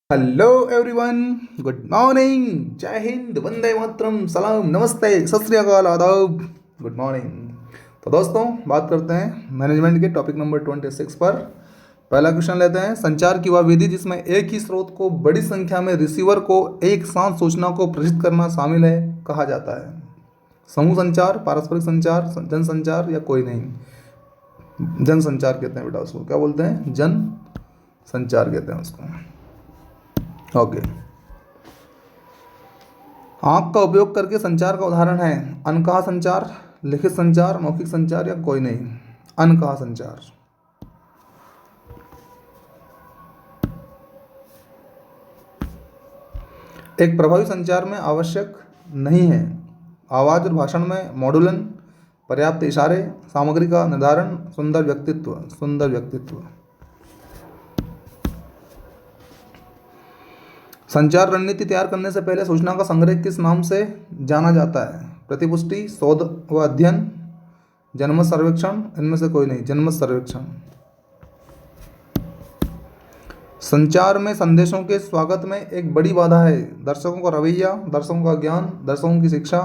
Hello everyone, good morning. जय हिंद, वंदे मातरम, सलाम, नमस्ते, सत श्री अकाल, आदाब। Good morning. तो दोस्तों, बात करते हैं मैनेजमेंट के टॉपिक नंबर 26 पर। पहला क्वेश्चन लेते हैं। संचार की वह विधि जिसमें एक ही स्रोत को बड़ी संख्या में रिसीवर को एक साथ सूचना को प्रेषित करना शामिल है, कहा जाता है। समूह संचार, पारस्परिक संचार, जन संचार या कोई नहीं। जन संचार कहते हैं बेटा उसको। क्या बोलते हैं? जन संचार कहते हैं उसको। ओके। आंख का उपयोग करके संचार का उदाहरण है अनकहा संचार, लिखित संचार, मौखिक संचार या कोई नहीं। अनकहा संचार। एक प्रभावी संचार में आवश्यक नहीं है आवाज और भाषण में मॉड्यूलन, पर्याप्त इशारे, सामग्री का निर्धारण, सुंदर व्यक्तित्व। सुंदर व्यक्तित्व। संचार रणनीति तैयार करने से पहले सूचना का संग्रह किस नाम से जाना जाता है? प्रतिपुष्टि, शोध व अध्ययन, जनमत सर्वेक्षण, इनमें से कोई नहीं। जनमत सर्वेक्षण। संचार में संदेशों के स्वागत में एक बड़ी बाधा है दर्शकों का रवैया, दर्शकों का ज्ञान, दर्शकों की शिक्षा,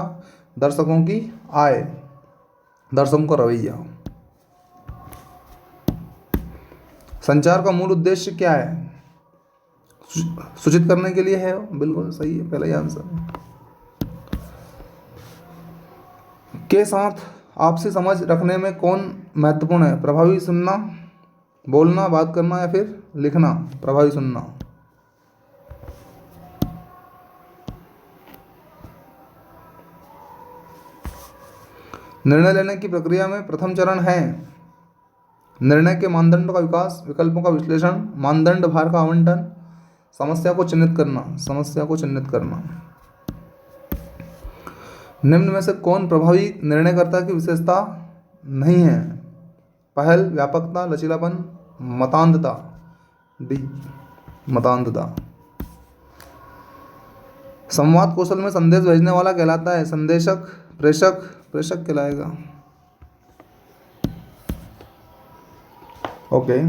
दर्शकों की आय। दर्शकों का रवैया। संचार का मूल उद्देश्य क्या है? सूचित करने के लिए है। बिल्कुल सही है, पहला ही आंसर। के साथ आपसी समझ रखने में कौन महत्वपूर्ण है? प्रभावी सुनना, बोलना, बात करना या फिर लिखना? प्रभावी सुनना। निर्णय लेने की प्रक्रिया में प्रथम चरण है निर्णय के मानदंडों का विकास, विकल्पों का विश्लेषण, मानदंड भार का आवंटन, समस्या को चिन्हित करना। समस्या को चिन्हित करना। निम्न में से कौन प्रभावी निर्णयकर्ता की विशेषता नहीं है? पहल, व्यापकता, लचीलापन, मतान्धता। डी, मतान्धता। संवाद कौशल में संदेश भेजने वाला कहलाता है संदेशक, प्रेषक? प्रेषक कहलाएगा। ओके।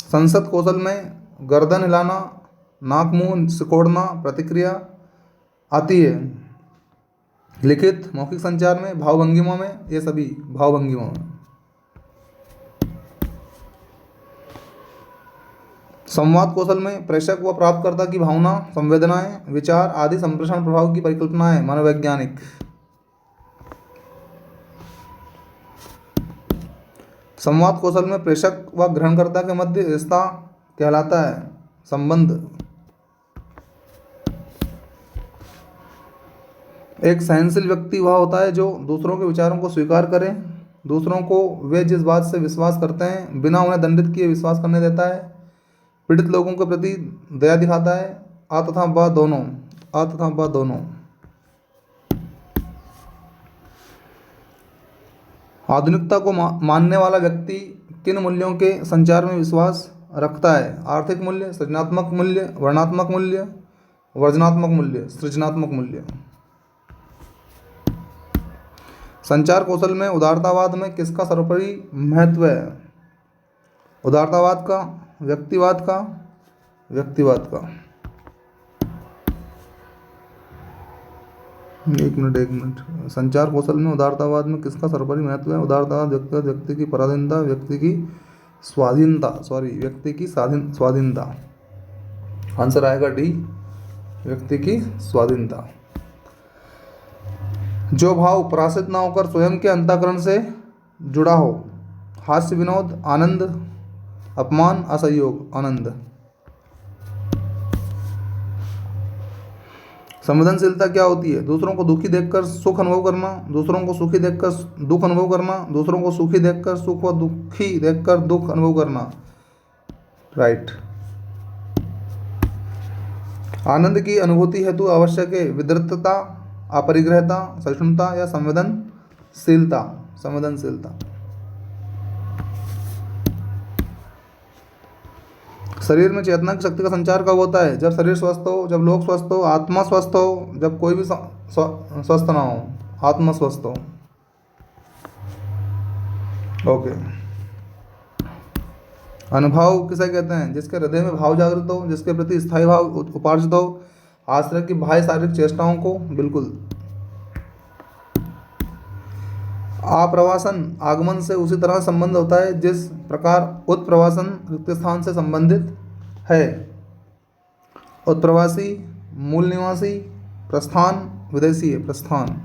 संसद कौशल में गर्दन हिलाना, नाक मुंह सिकोड़ना प्रतिक्रिया आती है। लिखित, मौखिक संचार में, भावभंगिमा में, ये सभी भावभंगिमा में। संवाद कौशल में प्रेषक व प्राप्तकर्ता की भावना, संवेदनाएं, विचार आदि संप्रेषण प्रभाव की परिकल्पना है मनोवैज्ञानिक। संवाद कौशल में प्रेषक व ग्रहणकर्ता के मध्य रिश्ता कहलाता है संबंध। एक सहनशील व्यक्ति वह होता है जो दूसरों के विचारों को स्वीकार करे, दूसरों को वे जिस बात से विश्वास करते हैं बिना उन्हें दंडित किए विश्वास करने देता है, पीड़ित लोगों के प्रति दया दिखाता है। आ तथा ब दोनों। आ तथा ब दोनों। आधुनिकता को मानने वाला व्यक्ति किन मूल्यों के संचार में विश्वास रखता है? आर्थिक मूल्य, सृजनात्मक मूल्य, वर्णात्मक मूल्य, वर्जनात्मक मूल्य, सृजनात्मक मूल्य। संचार कौशल में उदारतावाद में किसका सर्वोपरि महत्व है? उदारतावाद का, व्यक्तिवाद का? व्यक्तिवाद का। एक मिनट। संचार कौशल में उदारतावाद में किसका सर्वोपरि महत्व है? उदारतावाद व्यक्तिवाद, व्यक्ति की पराधीनता, व्यक्ति की स्वाधीनता, व्यक्ति की स्वाधीनता। आंसर आएगा डी, व्यक्ति की स्वाधीनता। जो भाव परासित ना होकर स्वयं के अंतःकरण से जुड़ा हो। हास्य, विनोद, आनंद, अपमान, असहयोग, आनंद। संवेदनशीलता क्या होती है? दूसरों को दुखी देखकर सुख अनुभव करना, दूसरों को सुखी देखकर दुख अनुभव करना, दूसरों को सुखी देखकर सुख व दुखी देखकर दुख अनुभव करना। राइट। आनंद की अनुभूति हेतु आवश्यक है विद्वत्ता, अपरिग्रहता, सहिष्णुता या संवेदनशीलता? संवेदनशीलता। शरीर में चेतना की शक्ति का संचार कब होता है? जब शरीर स्वस्थ हो, जब लोग स्वस्थ हो, आत्मा स्वस्थ हो, जब कोई भी स्वस्थ ना हो। आत्मा स्वस्थ हो। ओके। अनुभव किसे कहते हैं? जिसके हृदय में भाव जागृत हो, जिसके प्रति स्थायी भाव उपार्जित हो, आश्रय की बाह्य शारीरिक चेष्टाओं को। बिल्कुल। आप्रवासन आगमन से उसी तरह संबंध होता है जिस प्रकार उत्प्रवासन रिक्त स्थान से संबंधित है। उत्प्रवासी मूल निवासी, प्रस्थान विदेशी है, प्रस्थान।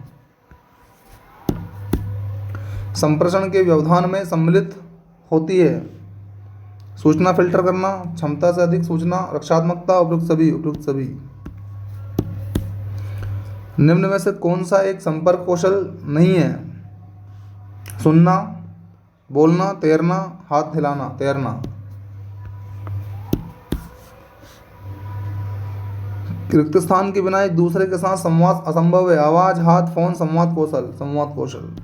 संप्रेषण के व्यवधान में सम्मिलित होती है। सूचना फिल्टर करना, क्षमता से अधिक सूचना, रक्षात्मकता, उपयुक्त सभी। निम्न में से कौन सा एक संपर्क कौशल नहीं है? सुनना, बोलना, तैरना, हाथ हिलाना, तैरना। रिक्त स्थान के बिना एक दूसरे के साथ संवाद असंभव है। आवाज, हाथ, फोन, संवाद कौशल।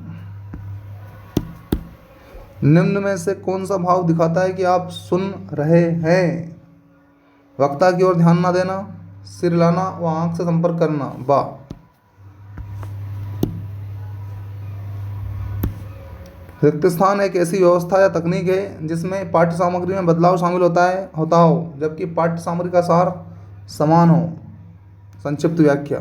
निम्न में से कौन सा भाव दिखाता है कि आप सुन रहे हैं? वक्ता की ओर ध्यान न देना, सिर हिलाना व आंख से संपर्क करना। बा। रिक्त स्थान एक ऐसी व्यवस्था या तकनीक है जिसमें पाठ्य सामग्री में बदलाव शामिल होता हो जबकि पाठ्य सामग्री का सार समान हो। संक्षिप्त व्याख्या।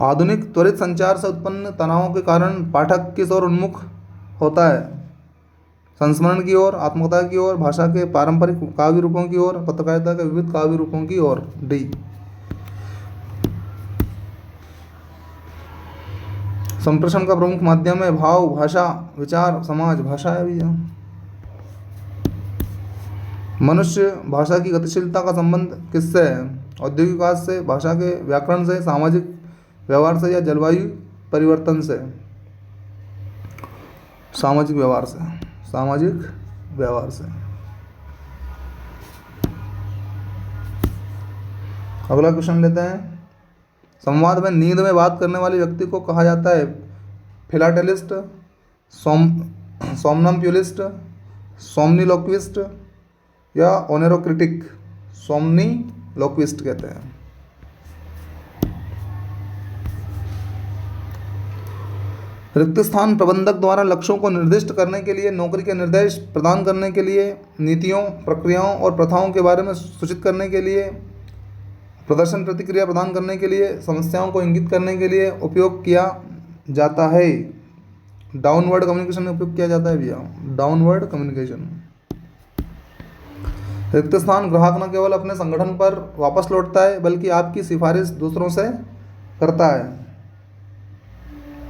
आधुनिक त्वरित संचार से उत्पन्न तनावों के कारण पाठक किस ओर उन्मुख होता है? संस्मरण की ओर, आत्मकथा की ओर, भाषा के पारंपरिक काव्य रूपों की ओर, पत्रकारिता के विविध काव्य रूपों की ओर। डी। संप्रेषण का प्रमुख माध्यम है भाव, भाषा, विचार, समाज। भाषा है भैया। मनुष्य भाषा की गतिशीलता का संबंध किससे है? औद्योगिक विकास से, भाषा के व्याकरण से, सामाजिक व्यवहार से या जलवायु परिवर्तन से? सामाजिक व्यवहार से। अगला क्वेश्चन लेते हैं। संवाद में नींद में बात करने वाले व्यक्ति को कहा जाता है फिलाटेलिस्ट, सोमनम्प्यूलिस्ट, सोमनिलोक्विस्ट या ओनेरोक्रिटिक? सोमनिलोक्विस्ट कहते हैं। रिक्त स्थान प्रबंधक द्वारा लक्ष्यों को निर्दिष्ट करने के लिए, नौकरी के निर्देश प्रदान करने के लिए, नीतियों, प्रक्रियाओं और प्रथाओं के बारे में सूचित करने के लिए, प्रदर्शन प्रतिक्रिया प्रदान करने के लिए, समस्याओं को इंगित करने के लिए उपयोग किया जाता है। डाउनवर्ड कम्युनिकेशन में उपयोग किया जाता है भैया, डाउनवर्ड कम्युनिकेशन। रिक्त स्थान ग्राहक न केवल अपने संगठन पर वापस लौटता है बल्कि आपकी सिफारिश दूसरों से करता है।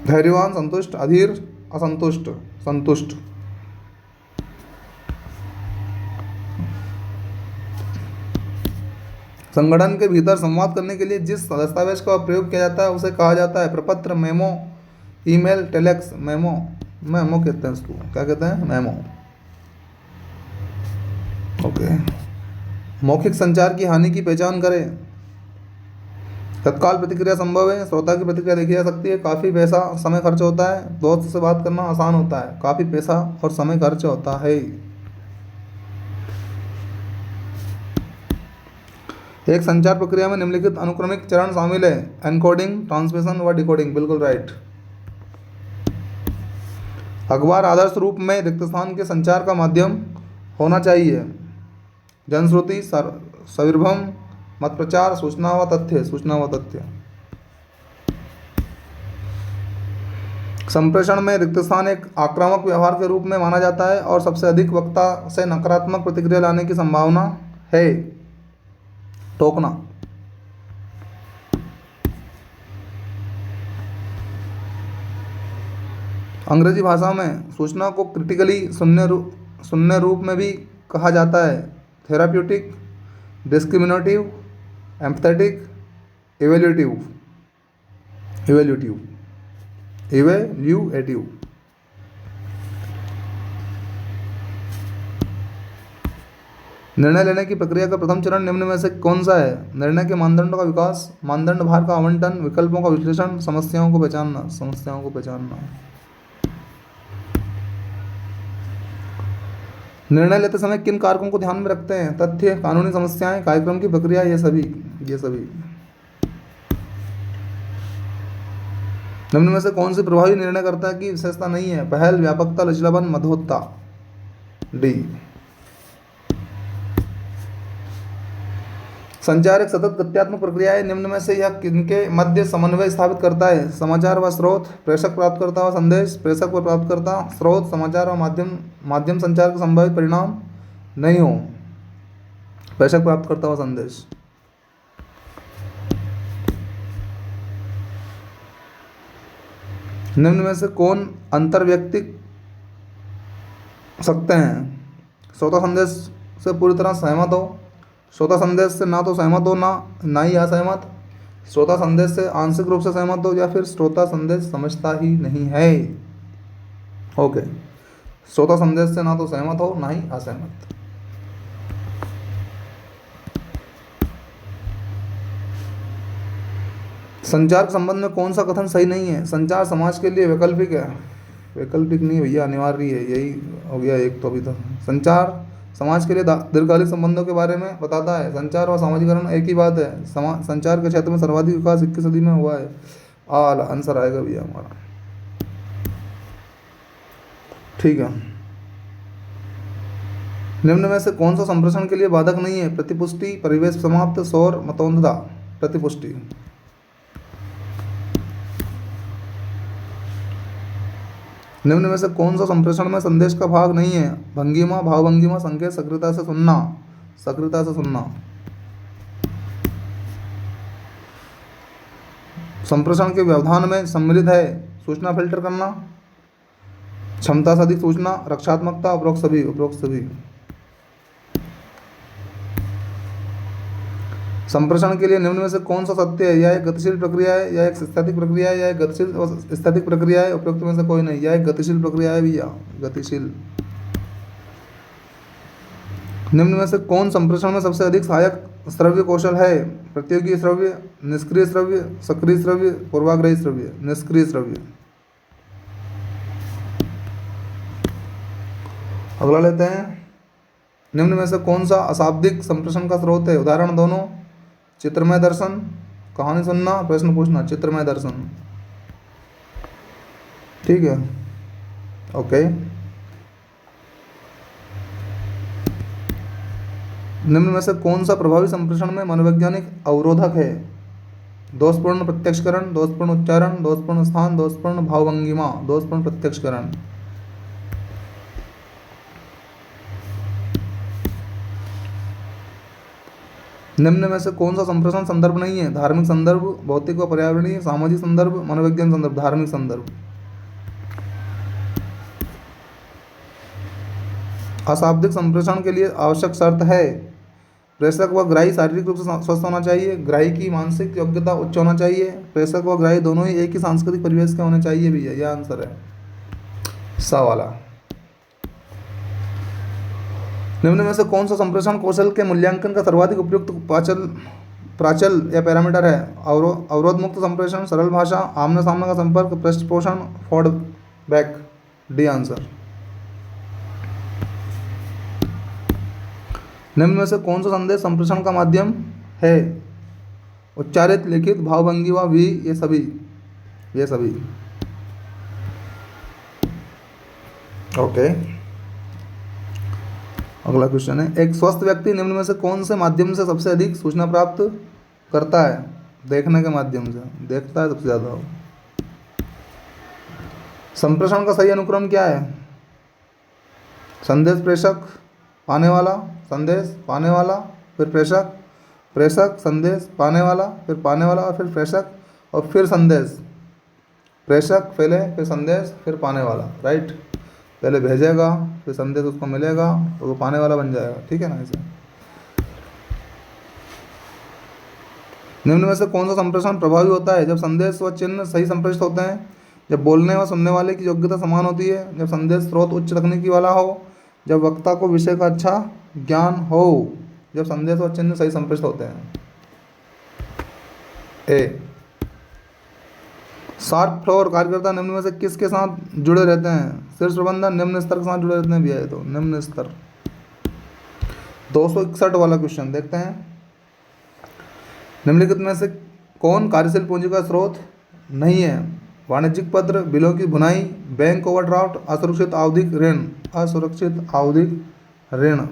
धैर्यवान, संतुष्ट, अधीर, असंतुष्ट, संतुष्ट। संगठन के भीतर संवाद करने के लिए जिस दस्तावेज का प्रयोग किया जाता है उसे कहा जाता है प्रपत्र, मेमो, ईमेल, टेलेक्स। मेमो कहते हैं उसको। क्या कहते हैं? मेमो। ओके। मौखिक संचार की हानि की पहचान करें। तत्काल प्रतिक्रिया संभव है, श्रोता की प्रतिक्रिया देखी जा सकती है, काफ़ी पैसा समय खर्च होता है, दोस्त से बात करना आसान होता है, काफ़ी पैसा और समय खर्च होता है। एक संचार प्रक्रिया में निम्नलिखित अनुक्रमिक चरण शामिल है: एनकोडिंग, ट्रांसमिशन व डिकोडिंग। बिल्कुल राइट। अखबार आदर्श रूप में रिक्त स्थान के संचार का माध्यम होना चाहिए। जनश्रुति, सविर्भम, मत प्रचार, सूचना व तथ्य। संप्रेषण में रिक्त स्थान एक आक्रामक व्यवहार के रूप में माना जाता है और सबसे अधिक वक्ता से नकारात्मक प्रतिक्रिया लाने की संभावना है। टोकना। अंग्रेजी भाषा में सूचना को क्रिटिकली सुनने रूप में भी कहा जाता है। Therapeutic, discriminative, empathetic, evaluative. निर्णय लेने की प्रक्रिया का प्रथम चरण निम्न में से कौन सा है? निर्णय के मानदंडों का विकास, मानदंड भार का आवंटन, विकल्पों का विश्लेषण, समस्याओं को पहचानना। निर्णय लेते समय किन कारकों को ध्यान में रखते हैं? तथ्य, कानूनी समस्याएं, कार्यक्रम की प्रक्रिया, ये सभी। निम्न में से कौन सी प्रभावी निर्णयकर्ता की विशेषता नहीं है? पहल, व्यापकता, लचीलापन, मधुरता। डी। संचार एक सतत गत्यात्मक प्रक्रिया है। निम्न में से यह किनके मध्य समन्वय स्थापित करता है? समाचार व स्रोत, प्रेषक प्राप्तकर्ता व संदेश, प्रेषक व प्राप्तकर्ता, स्रोत, समाचार व माध्यम संचार के संभावित परिणाम नहीं हो। प्रेषक प्राप्तकर्ता व संदेश। निम्न में से कौन अंतर्व्यक्तिक सकते हैं? श्रोता संदेश से पूरी तरह सहमत हो, श्रोता संदेश से ना तो सहमत हो ना ही असहमत, श्रोता संदेश से आंशिक रूप से सहमत हो, या फिर श्रोता संदेश समझता ही नहीं है। ओके, श्रोता संदेश से ना तो सहमत हो ना ही असहमत। संचार के संबंध में कौन सा कथन सही नहीं है? संचार समाज के लिए वैकल्पिक है। वैकल्पिक नहीं भैया, अनिवार्य है। यही हो गया एक तो अभी तक। संचार समाज के लिए दीर्घकालिक संबंधों के बारे में बताता है। संचार और सामाजिकरण एक ही बात है। संचार के क्षेत्र में सर्वाधिक विकास 21वीं सदी में हुआ है। आंसर आएगा भैया हमारा। ठीक है। निम्न में से कौन सा संप्रेषण के लिए बाधक नहीं है? प्रतिपुष्टि, परिवेश समाप्त, शोर, मतौंधता। प्रतिपुष्टि। निम्न में से कौन सा संप्रेषण में संदेश का भाग नहीं है? भंगिमा, भावभंगिमा, संकेत, सक्रियता से सुनना। सक्रियता से सुनना। संप्रेषण के व्यवधान में सम्मिलित है सूचना फिल्टर करना, क्षमता से अधिक सूचना, रक्षात्मकता, उपरोक्त सभी। उपरोक्त सभी। संप्रेषण के लिए निम्न में से कौन सा सत्य है? यह एक गतिशील प्रक्रिया है, या एक स्थैतिक प्रक्रिया है, या एक गतिशील और स्थैतिक प्रक्रिया है। उपरोक्त में से कोई नहीं। यह एक गतिशील प्रक्रिया है भैया, गतिशील। निम्न में से कौन संप्रेषण में सबसे अधिक सहायक श्रव्य कौशल है? प्रतियोगी श्रव्य, निष्क्रिय श्रव्य, सक्रिय श्रव्य, पूर्वाग्रही श्रव्य। निष्क्रिय श्रव्य। अगला लेते हैं। निम्न में से कौन सा अशाब्दिक संप्रेषण का स्रोत है? उदाहरण दोनों। चित्रमय दर्शन, कहानी सुनना, प्रश्न पूछना। चित्रमय दर्शन। ठीक है, ओके। निम्न में से कौन सा प्रभावी संप्रेषण में मनोवैज्ञानिक अवरोधक है? दोषपूर्ण प्रत्यक्षकरण, दोषपूर्ण उच्चारण, दोषपूर्ण स्थान, दोषपूर्ण भावभंगिमा। दोषपूर्ण प्रत्यक्षकरण। निम्न में से कौन सा संप्रेषण संदर्भ नहीं है? धार्मिक संदर्भ, भौतिक व पर्यावरणीय, सामाजिक संदर्भ, मनोवैज्ञानिक संदर्भ। धार्मिक संदर्भ। अशाब्दिक संप्रेषण के लिए आवश्यक शर्त है प्रेषक व ग्राही शारीरिक रूप से स्वस्थ होना चाहिए, ग्राही की मानसिक योग्यता उच्च होना चाहिए, प्रेषक व ग्राही दोनों ही एक ही सांस्कृतिक परिवेश के होने चाहिए भैया। यह आंसर है सा वाला। निम्न में से कौन सा संप्रेषण कौशल के मूल्यांकन का सर्वाधिक उपयुक्त प्राचल या पैरामीटर है? अवरोध मुक्त संप्रेषण, सरल भाषा, आमने सामने का संपर्क, पृष्ठपोषण, फीडबैक। D answer. निम्न में से कौन सा संदेश संप्रेषण का माध्यम है? उच्चारित, लिखित, भावभंगी व भी। ये सभी। ये सभी। ओके। अगला क्वेश्चन है, एक स्वस्थ व्यक्ति निम्न में से कौन से माध्यम से सबसे अधिक सूचना प्राप्त करता है? देखने के माध्यम से देखता है सबसे ज़्यादा। संप्रेषण का सही अनुक्रम क्या है? संदेश, प्रेषक, पाने वाला, संदेश, पाने वाला, फिर प्रेषक, प्रेषक, संदेश, पाने वाला, फिर पाने वाला, और फिर प्रेषक, और फिर संदेश। प्रेषक पहले, फिर संदेश, फिर पाने वाला। राइट। पहले भेजेगा, फिर संदेश उसको मिलेगा, तो वो पाने वाला बन जाएगा। ठीक है ना? ऐसे। निम्न में से कौन सा संप्रेषण प्रभावी होता है? जब संदेश व चिन्ह सही संप्रेषित होते हैं, जब बोलने व सुनने वाले की योग्यता समान होती है, जब संदेश स्रोत उच्च तकनीकी वाला हो, जब वक्ता को विषय का अच्छा ज्ञान हो, जब संदेश व चिन्ह सही संप्रेषित होते हैं। ए। शार्प फ्लो और कार्यकर्ता निम्न में से किसके साथ जुड़े रहते हैं? शीर्ष प्रबंधन निम्न स्तर के साथ जुड़े रहते हैं भैया। तो निम्न स्तर। 261 वाला क्वेश्चन देखते हैं। निम्नलिखित में से कौन कार्यशील पूंजी का स्रोत नहीं है? वाणिज्यिक पत्र, बिलों की भुनाई, बैंक ओवरड्राफ्ट, असुरक्षित आवधिक ऋण, असुरक्षित आवधिक ऋण,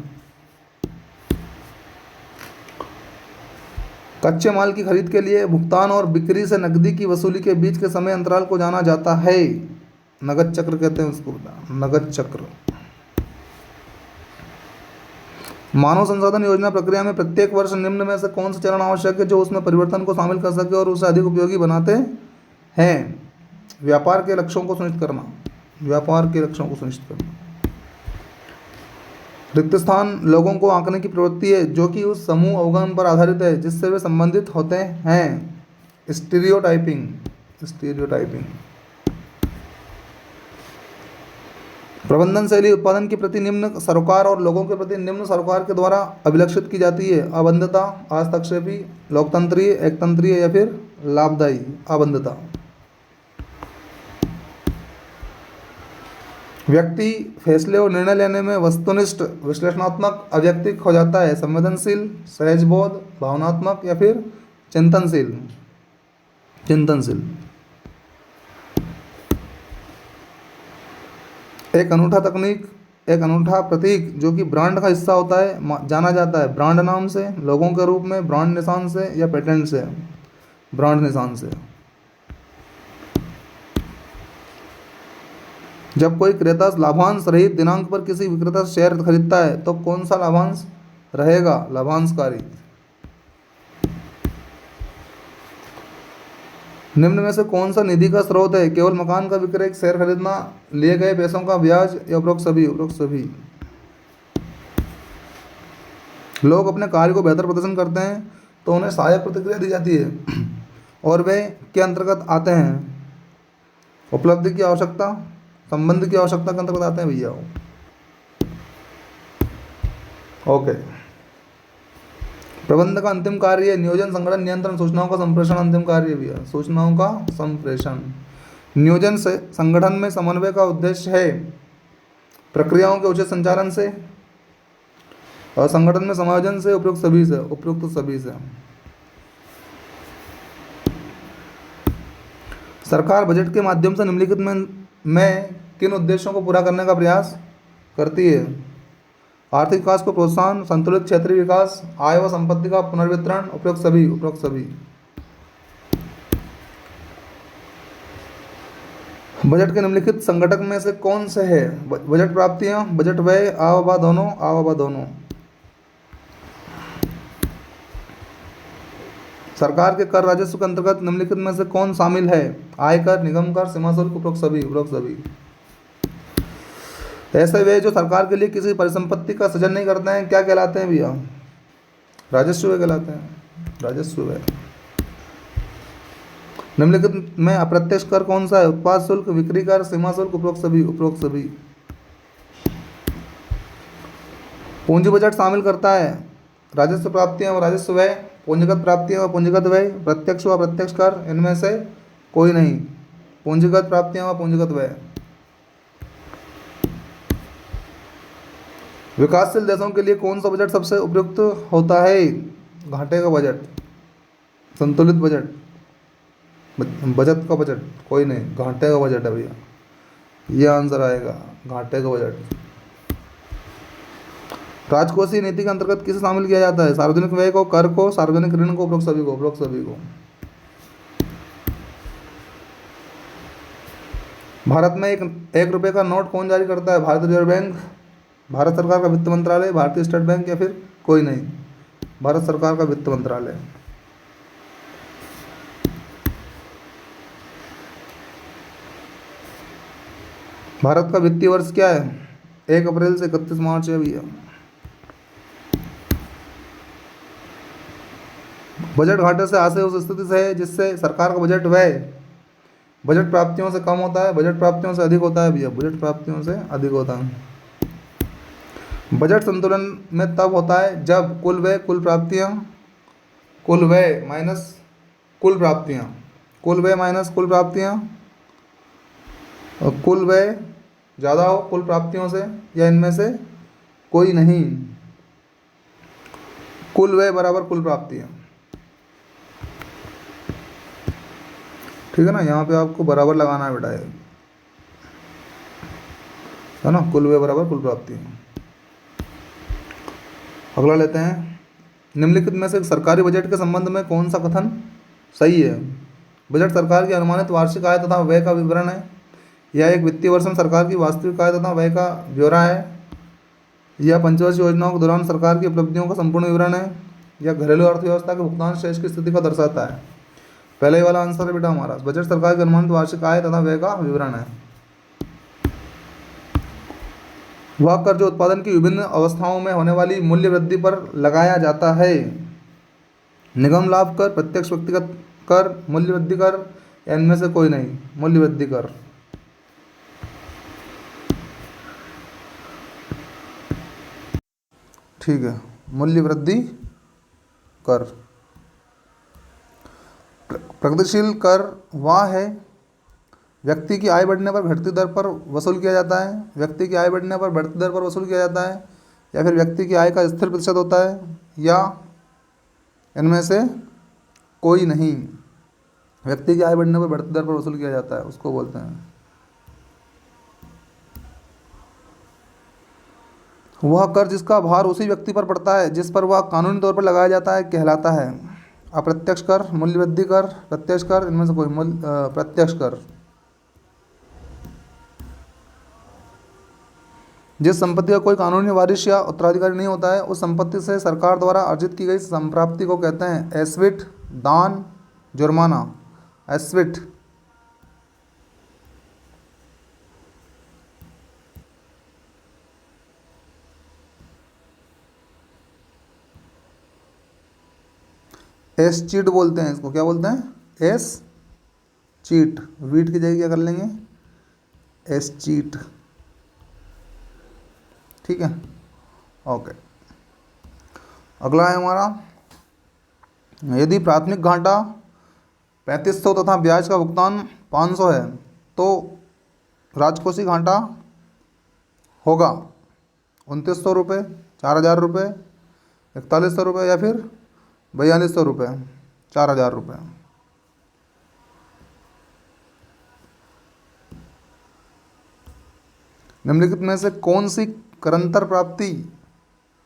कच्चे माल की खरीद के लिए भुगतान और बिक्री से नकदी की वसूली के बीच के समय अंतराल को जाना जाता है, नगद चक्र कहते हैं उसको, नगद चक्र। मानव संसाधन योजना प्रक्रिया में प्रत्येक वर्ष निम्न में से कौन सा चरण आवश्यक है जो उसमें परिवर्तन को शामिल कर सके और उसे अधिक उपयोगी बनाते हैं? व्यापार के लक्ष्यों को सुनिश्चित करना, व्यापार के लक्ष्यों को सुनिश्चित करना। रिक्त स्थान लोगों को आंकने की प्रवृत्ति है जो कि उस समूह अवगमन पर आधारित है जिससे वे संबंधित होते हैं, स्टीरियोटाइपिंग, स्टीरियोटाइपिंग। प्रबंधन शैली उत्पादन के प्रति निम्न सरोकार और लोगों के प्रति निम्न सरोकार के द्वारा अभिलक्षित की जाती है, अबंधता, हस्तक्षेपी, लोकतंत्रीय, एकतंत्रीय या फिर लाभदायी। अबंधता। व्यक्ति फैसले और निर्णय लेने में वस्तुनिष्ठ, विश्लेषणात्मक, अव्यक्तिक हो जाता है, संवेदनशील, सहजबोध, भावनात्मक या फिर चिंतनशील, चिंतनशील। एक अनूठा तकनीक, एक अनूठा प्रतीक जो कि ब्रांड का हिस्सा होता है जाना जाता है ब्रांड नाम से, लोगों के रूप में, ब्रांड निशान से या पेटेंट से, ब्रांड निशान से। जब कोई क्रेता लाभांश रहित दिनांक पर किसी विक्रेता से शेयर खरीदता है तो कौन सा लाभांश रहेगा? लाभांशकारी। निम्न में से कौन सा निधि का स्रोत है? केवल मकान का विक्रय, शेयर खरीदना, लिए गए पैसों का ब्याज या उपरोक्त सभी? उपरोक्त सभी। लोग अपने कार्य को बेहतर प्रदर्शन करते हैं तो उन्हें सहायक प्रतिक्रिया दी जाती है और वे के अंतर्गत आते हैं? उपलब्धि की आवश्यकता, संबंध की आवश्यकता के अंतर्गत आते हैं भैया। ओके। प्रबंध का अंतिम कार्य है नियोजन, संगठन, नियंत्रण, सूचनाओं का संप्रेषण। अंतिम कार्य भी है सूचनाओं का संप्रेषण। नियोजन से संगठन में समन्वय का उद्देश्य है प्रक्रियाओं के उचित संचालन से और संगठन में समायोजन से, उपयुक्त सभी से, उपयुक्त सभी से। सरकार बजट के माध्यम से निम्नलिखित में किन उद्देश्यों को पूरा करने का प्रयास करती है? आर्थिक विकास को प्रोत्साहन, संतुलित क्षेत्रीय विकास, आय व संपत्ति का पुनर्वितरण, उपरोक्त सभी, उपरोक्त सभी। बजट के निम्नलिखित संगठक में से कौन से है? बजट प्राप्तियां, बजट व्यय, आय व दोनों, आय व दोनों। सरकार के कर राजस्व के अंतर्गत निम्नलिखित में से कौन शामिल है? आयकर, निगम कर, सीमा शुल्क, उपरोक्त सभी, उपरोक्त सभी। ऐसे व्यय जो सरकार के लिए किसी परिसंपत्ति का सृजन नहीं करते हैं क्या कहलाते हैं भैया? राजस्व व्यय कहलाते हैं, राजस्व व्यय। निम्नलिखित में अप्रत्यक्ष कर कौन सा है? उत्पाद शुल्क, बिक्री कर, सीमा शुल्क, उपरोक्त सभी, उपरोक्त सभी। पूंजी बजट शामिल करता है राजस्व प्राप्तियां व राजस्व व्यय, पूंजीगत प्राप्तियां व पूंजीगत व्यय, प्रत्यक्ष व अप्रत्यक्ष कर, इनमें से कोई नहीं। पूंजीगत प्राप्तियां व पूंजीगत व्यय। विकासशील देशों के लिए कौन सा बजट सबसे उपयुक्त होता है? घाटे का बजट, संतुलित बजट, बचत का बजट, कोई नहीं, घाटे का बजट है भैया, ये आंसर आएगा, घाटे का बजट। राजकोषीय नीति के अंतर्गत किसे शामिल किया जाता है? सार्वजनिक व्यय को, कर को, सार्वजनिक ऋण को, उपरोक्त सभी को, उपरोक्त सभी को। भारत में एक रुपये का नोट कौन जारी करता है? भारतीय रिजर्व बैंक, भारत सरकार का वित्त मंत्रालय, भारतीय स्टेट बैंक या फिर कोई नहीं? भारत सरकार का वित्त मंत्रालय। भारत का वित्तीय वर्ष क्या है? 1 अप्रैल से 31 मार्च है भैया। बजट घाटे से आशय उस स्थिति से है जिससे सरकार का बजट व्यय बजट प्राप्तियों से कम होता है, बजट प्राप्तियों से अधिक होता है भैया, बजट प्राप्तियों से अधिक होता है। बजट संतुलन में तब होता है जब कुल व्यय, कुल प्राप्तियां, कुल व्यय माइनस कुल प्राप्तियां, कुल व्यय माइनस कुल प्राप्तियां, और कुल व्यय ज़्यादा हो कुल प्राप्तियों से या इनमें से कोई नहीं। कुल व्यय बराबर कुल प्राप्तियां। ठीक है ना, यहाँ पे आपको बराबर लगाना है बेटा, ये है ना, कुल व्यय बराबर कुल प्राप्ति। अगला लेते हैं, निम्नलिखित में से सरकारी बजट के संबंध में कौन सा कथन सही है? बजट सरकार की अनुमानित वार्षिक आय तथा व्यय का विवरण है। यह एक वित्तीय वर्ष में सरकार की वास्तविक आय तथा व्यय का ब्यौरा है। यह पंचवर्षीय योजनाओं के दौरान सरकार की उपलब्धियों का संपूर्ण विवरण है। यह घरेलू अर्थव्यवस्था के भुगतान शेष की स्थिति को दर्शाता है। पहले वाला आंसर है बेटा हमारा, बजट सरकार की अनुमानित वार्षिक आय तथा व्यय का विवरण है। वह कर जो उत्पादन की विभिन्न अवस्थाओं में होने वाली मूल्य वृद्धि पर लगाया जाता है। निगम लाभ कर, प्रत्यक्ष व्यक्तिगत कर, मूल्य वृद्धि कर, या इनमें से कोई नहीं? मूल्य वृद्धि कर। ठीक है, मूल्य वृद्धि कर। प्रगतिशील कर वह है व्यक्ति की आय बढ़ने पर घटती दर पर वसूल किया जाता है, व्यक्ति की आय बढ़ने पर बढ़ती दर पर वसूल किया जाता है, या फिर व्यक्ति की आय का स्थिर प्रतिशत होता है, या इनमें से कोई नहीं? व्यक्ति की आय बढ़ने पर बढ़ती दर पर वसूल किया जाता है, उसको बोलते हैं। वह कर जिसका भार उसी व्यक्ति पर पड़ता है जिस पर वह कानूनी तौर पर लगाया जाता है कहलाता है। अप्रत्यक्ष कर, मूल्य वृद्धि कर, प्रत्यक्ष कर, इनमें से कोई? प्रत्यक्ष कर। जिस संपत्ति का कोई कानूनी वारिश या उत्तराधिकारी नहीं होता है, उस संपत्ति से सरकार द्वारा अर्जित की गई संप्राप्ति को कहते हैं एस्विट, दान, जुर्माना। एस्विट। एस चीट बोलते हैं इसको, क्या बोलते हैं? S cheat. वीट की जगह क्या कर लेंगे? S cheat. ठीक है, ओके। अगला है हमारा, यदि प्राथमिक घाटा 3500 तथा ब्याज का भुगतान 500 है तो राजकोषीय घाटा होगा 2900 रुपये, 4000 रुपये, 4100 रुपये, या फिर 4200 रुपये, 4000 रुपये। निम्नलिखित में से कौन सी कर अंतर प्राप्ति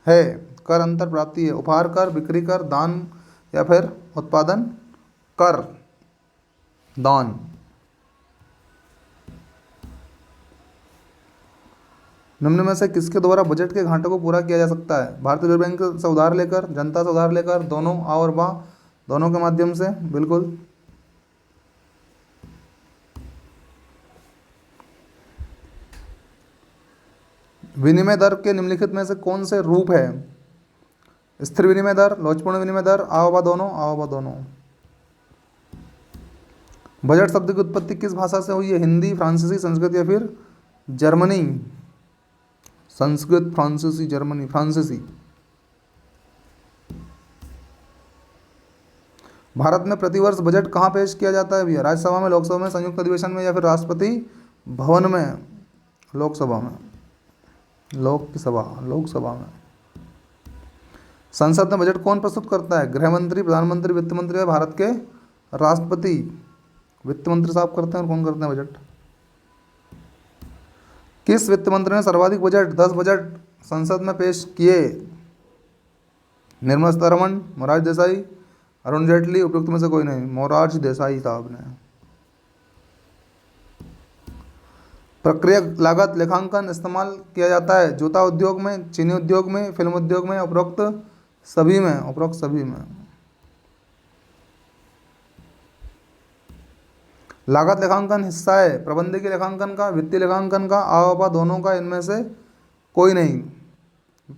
है? कर अंतर प्राप्ति है उपहार कर, बिक्री कर, दान, या फिर उत्पादन कर? दान। निम्न में से किसके द्वारा बजट के घाटे को पूरा किया जा सकता है? भारतीय रिजर्व बैंक से उधार लेकर, जनता से उधार लेकर, दोनों? आ और बा, दोनों के माध्यम से। बिल्कुल। विनिमय दर के निम्नलिखित में से कौन से रूप है? स्थिर विनिमय दर, लोचपूर्ण विनिमय दर, आ व बा दोनों? आ व बा दोनों। बजट शब्द की उत्पत्ति किस भाषा से हुई है? हिंदी, फ्रांसीसी, संस्कृत, या फिर जर्मनी? संस्कृत, फ्रांसीसी, जर्मनी। फ्रांसीसी। भारत में प्रतिवर्ष बजट कहाँ पेश किया जाता है भैया? राज्यसभा में, लोकसभा में, संयुक्त अधिवेशन में, या फिर राष्ट्रपति भवन में? लोकसभा में। लोकसभा में। संसद में बजट कौन प्रस्तुत करता है? गृह मंत्री, प्रधानमंत्री, वित्त मंत्री, या भारत के राष्ट्रपति? वित्त मंत्री साहब करते हैं। और कौन करते हैं बजट? किस वित्त मंत्री ने सर्वाधिक बजट 10 बजट संसद में पेश किए? निर्मला सीतारमण, मोरारजी देसाई, अरुण जेटली, उपयुक्त में से कोई नहीं? मोरारजी देसाई साहब ने। प्रक्रिया लागत लेखांकन इस्तेमाल किया जाता है जूता उद्योग में, चीनी उद्योग में, फिल्म उद्योग में, उपरोक्त सभी में? उपरोक्त सभी में। लागत लेखांकन हिस्सा है प्रबंधकीय लेखांकन का, वित्तीय लेखांकन का, आ व बा दोनों का? इनमें से कोई नहीं?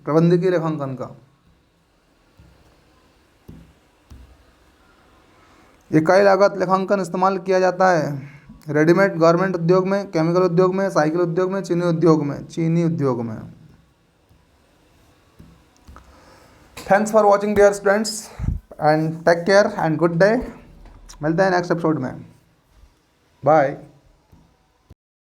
प्रबंधकीय लेखांकन का। इकाई लागत लेखांकन इस्तेमाल किया जाता है रेडीमेड गारमेंट उद्योग में, केमिकल उद्योग में, साइकिल उद्योग में, चीनी उद्योग में? चीनी उद्योग में। Thanks for watching dear students and take care and good day. मिलते हैं नेक्स्ट एपिसोड में। बाय।